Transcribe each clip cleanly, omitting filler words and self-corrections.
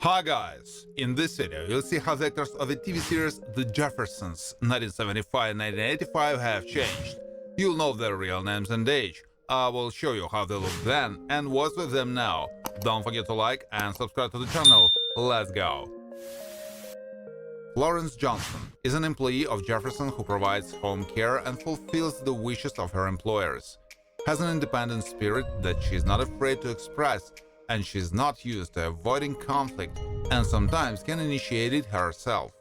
Hi guys! In this video, you'll see how the actors of the TV series The Jeffersons 1975-1985 have changed. You'll know their real names and age. I will show you how they look then and what's with them now. Don't forget to like and subscribe to the channel. Let's go! Florence Johnson is an employee of Jefferson who provides home care and fulfills the wishes of her employers. Has an independent spirit that she's not afraid to express, and she's not used to avoiding conflict and sometimes can initiate it herself.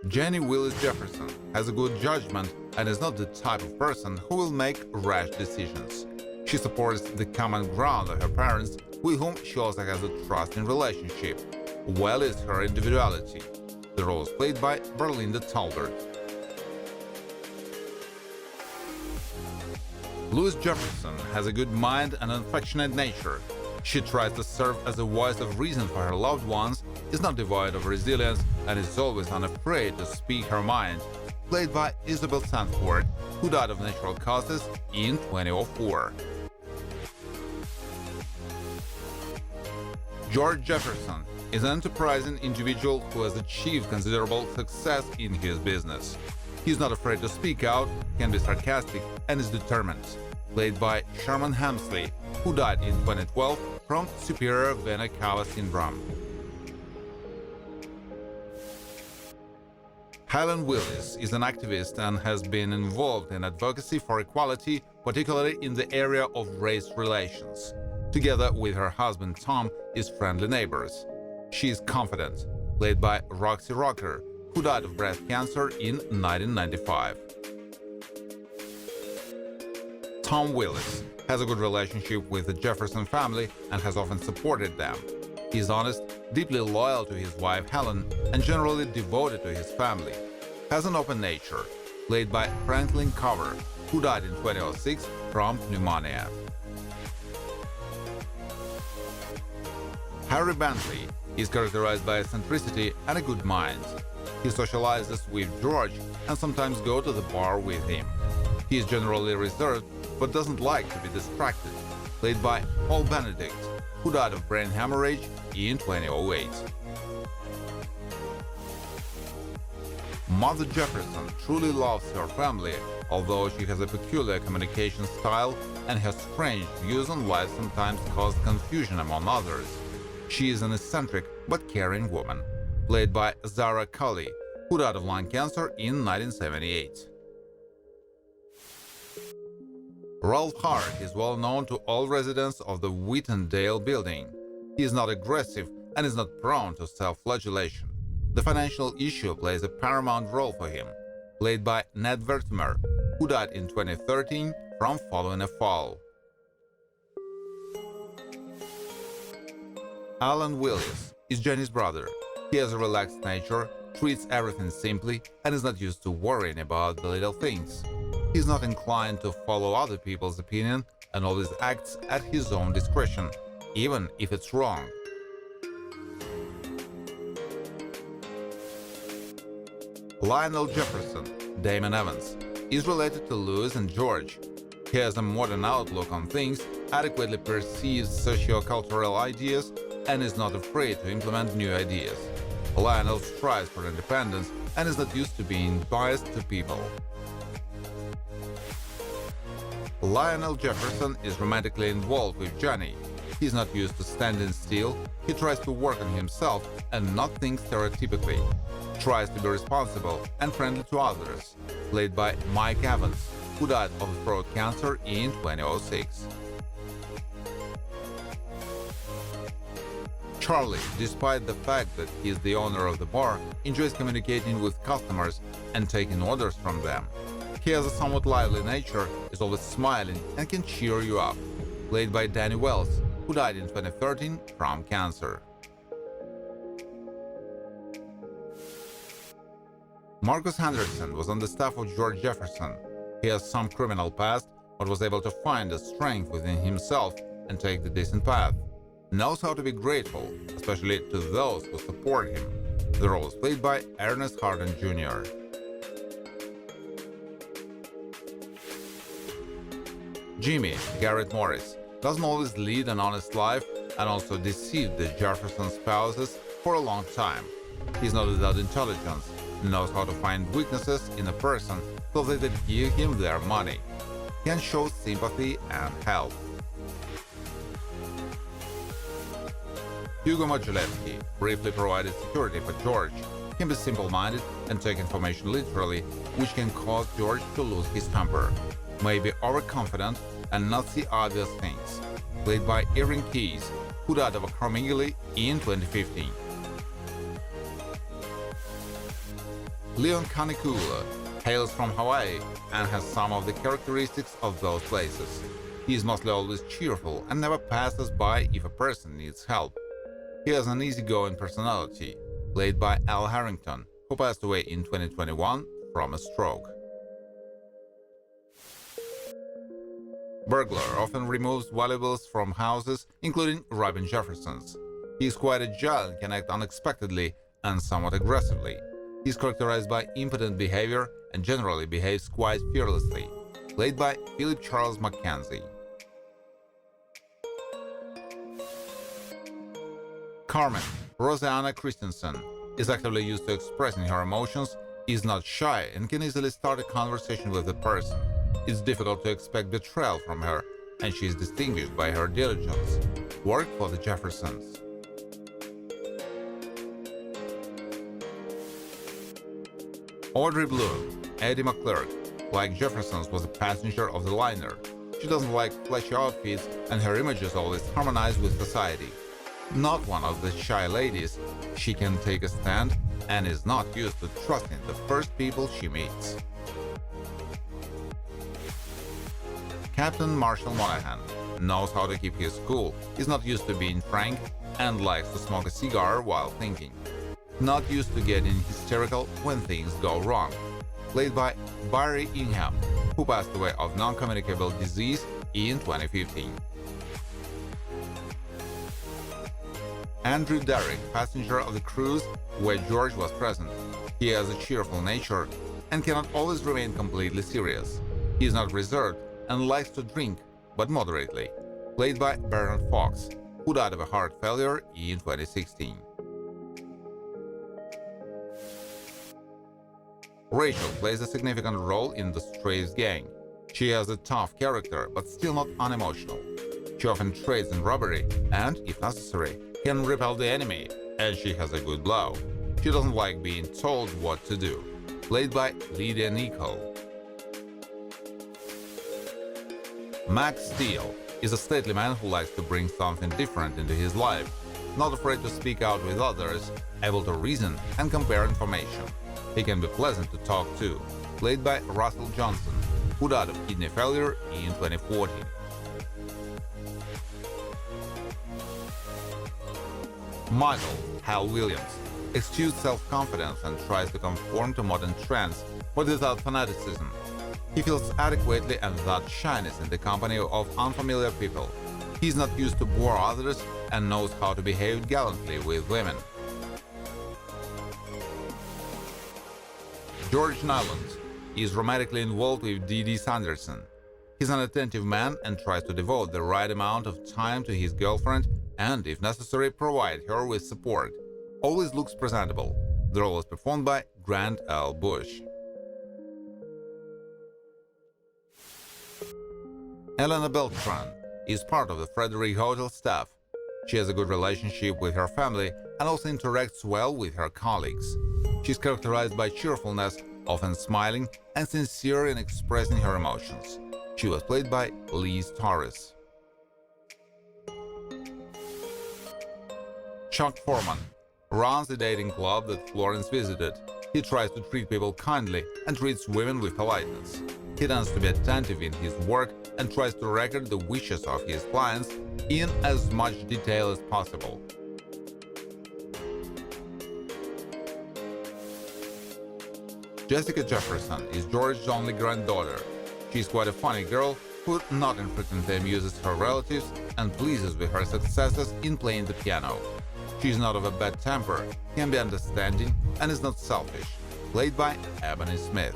Jenny Willis Jefferson has a good judgment and is not the type of person who will make rash decisions. She supports the common ground of her parents, with whom she also has a trusting relationship, well as her individuality. The role is played by Berlinda Talbert. Louise Jefferson has a good mind and an affectionate nature. She tries to serve as a voice of reason for her loved ones, is not devoid of resilience, and is always unafraid to speak her mind. Played by Isabel Sanford, who died of natural causes in 2004. George Jefferson is an enterprising individual who has achieved considerable success in his business. He is not afraid to speak out, can be sarcastic, and is determined. Played by Sherman Hemsley, who died in 2012 from superior vena cava syndrome. Helen Willis is an activist and has been involved in advocacy for equality, particularly in the area of race relations. Together with her husband Tom is friendly neighbors. She is confident. Played by Roxy Rocker, who died of breast cancer in 1995. Tom Willis has a good relationship with the Jefferson family and has often supported them. He is honest, deeply loyal to his wife Helen, and generally devoted to his family. Has an open nature. Played by Franklin Cover, who died in 2006 from pneumonia. Harry Bentley is characterized by eccentricity and a good mind. He socializes with George and sometimes go to the bar with him. He is generally reserved but doesn't like to be distracted. Played by Paul Benedict, who died of brain hemorrhage in 2008. Mother Jefferson truly loves her family, although she has a peculiar communication style and her strange views on life sometimes cause confusion among others. She is an eccentric but caring woman. Played by Zara Cully, who died of lung cancer in 1978. Ralph Hart is well known to all residents of the Whitendale building. He is not aggressive and is not prone to self-flagellation. The financial issue plays a paramount role for him. Played by Ned Wertheimer, who died in 2013 from following a fall. Alan Willis is Jenny's brother. He has a relaxed nature, treats everything simply, and is not used to worrying about the little things. He is not inclined to follow other people's opinion and always acts at his own discretion, even if it's wrong. Lionel Jefferson, Damon Evans, is related to Louis and George. He has a modern outlook on things, adequately perceives socio-cultural ideas, and is not afraid to implement new ideas. Lionel strives for independence and is not used to being biased to people. Lionel Jefferson is romantically involved with Jenny. He is not used to standing still, he tries to work on himself and not think stereotypically. Tries to be responsible and friendly to others. Played by Mike Evans, who died of throat cancer in 2006. Charlie, despite the fact that he is the owner of the bar, enjoys communicating with customers and taking orders from them. He has a somewhat lively nature, is always smiling, and can cheer you up. Played by Danny Wells, who died in 2013 from cancer. Marcus Henderson was on the staff of George Jefferson. He has some criminal past, but was able to find a strength within himself and take the decent path. Knows how to be grateful, especially to those who support him. The role is played by Ernest Harden Jr. Jimmy Garrett Morris doesn't always lead an honest life, and also deceived the Jefferson spouses for a long time. He's not without intelligence, knows how to find weaknesses in a person so that they give him their money, can show sympathy and help. Hugo Modulevsky briefly provided security for George, can be simple-minded and take information literally, which can cause George to lose his temper, may be overconfident and not see obvious things. Played by Erin Keyes, who died of acromegaly in 2015. Leon Kanikula hails from Hawaii and has some of the characteristics of those places. He is mostly always cheerful and never passes by if a person needs help. He has an easygoing personality, played by Al Harrington, who passed away in 2021 from a stroke. Burglar often removes valuables from houses, including robbing Jeffersons. He is quite agile and can act unexpectedly and somewhat aggressively. He is characterized by impotent behavior and generally behaves quite fearlessly, played by Philip Charles Mackenzie. Carmen, Rosanna Christensen, is actively used to expressing her emotions, is not shy, and can easily start a conversation with a person. It's difficult to expect betrayal from her, and she is distinguished by her diligence. Work for the Jeffersons. Audrey Bloom, Eddie McClurg, like Jeffersons, was a passenger of the liner. She doesn't like flashy outfits, and her images always harmonize with society. Not one of the shy ladies, she can take a stand and is not used to trusting the first people she meets. Captain Marshall Monahan knows how to keep his cool, is not used to being frank, and likes to smoke a cigar while thinking. Not used to getting hysterical when things go wrong. Played by Barry Ingham, who passed away of non-communicable disease in 2015. Andrew Derrick, passenger of the cruise where George was present. He has a cheerful nature and cannot always remain completely serious. He is not reserved and likes to drink, but moderately. Played by Bernard Fox, who died of a heart failure in 2016. Rachel plays a significant role in the Strays gang. She has a tough character, but still not unemotional. She often trades in robbery and, if necessary, can repel the enemy, and she has a good blow. She doesn't like being told what to do. Played by Lydia Nicole. Max Steele is a stately man who likes to bring something different into his life, not afraid to speak out with others, able to reason and compare information. He can be pleasant to talk to. Played by Russell Johnson, who died of kidney failure in 2014. Michael Hal Williams exudes self-confidence and tries to conform to modern trends, but without fanaticism. He feels adequately and without shyness in the company of unfamiliar people. He's not used to bore others and knows how to behave gallantly with women. George Nyland is romantically involved with Dee Dee Sanderson. He's an attentive man and tries to devote the right amount of time to his girlfriend and, if necessary, provide her with support. Always looks presentable. The role is performed by Grant L. Bush. Elena Beltran is part of the Frederick Hotel staff. She has a good relationship with her family and also interacts well with her colleagues. She's characterized by cheerfulness, often smiling, and sincere in expressing her emotions. She was played by Liz Torres. Chuck Foreman runs the dating club that Florence visited. He tries to treat people kindly and treats women with politeness. He tends to be attentive in his work and tries to record the wishes of his clients in as much detail as possible. Jessica Jefferson is George's only granddaughter. She's quite a funny girl who not infrequently amuses her relatives and pleases with her successes in playing the piano. She's not of a bad temper, can be understanding, and is not selfish. Played by Ebony Smith.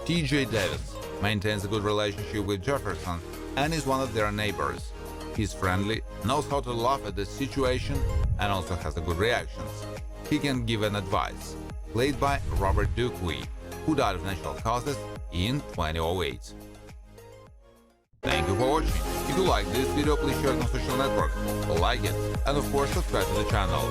T.J. Davis maintains a good relationship with Jefferson, and is one of their neighbors. He's friendly, knows how to laugh at the situation, and also has a good reactions. He can give an advice. Played by Robert Dupuy, who died of natural causes in 2008. Thank you for watching. If you like this video, please share it on social networks, like it, and of course subscribe to the channel.